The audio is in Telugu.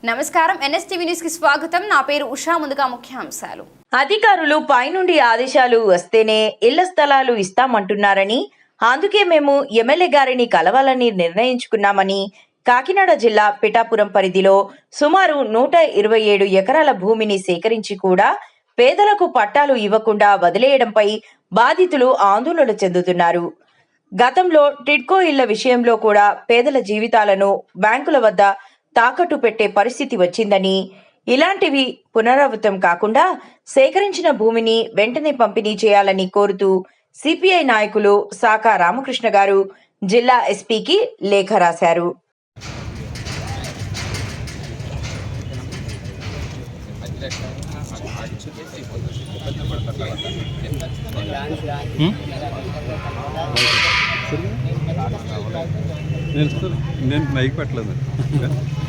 నమస్కారం ఎన్ఎస్టీవీ న్యూస్ కి స్వాగతం. నా పేరు ఉషా. ముందుగా ముఖ్యాంశాలు. అధికారులు పైనుండి ఆదేశాలు వస్తేనే ఇళ్ల స్థలాలు ఇస్తామంటున్నారని, అందుకే మేము ఎమ్మెల్యే గారిని కలవాలని నిర్ణయించుకున్నామని కాకినాడ జిల్లా పిఠాపురం పరిధిలో సుమారు 127 ఎకరాల భూమిని సేకరించి కూడా పేదలకు పట్టాలు ఇవ్వకుండా వదిలేయడంపై బాధితులు ఆందోళన చెందుతున్నారు. గతంలో టిడ్కో ఇళ్ల విషయంలో కూడా పేదల జీవితాలను బ్యాంకుల వద్ద తాకట్టు పెట్టే పరిస్థితి వచ్చిందని, ఇలాంటివి పునరావృతం కాకుండా సేకరించిన భూమిని వెంటనే పంపిణీ చేయాలని కోరుతూ సిపిఐ నాయకులు సాకా రామకృష్ణ గారు జిల్లా ఎస్పీకి లేఖ రాశారు. నేను మైక్ పెట్టలేదు.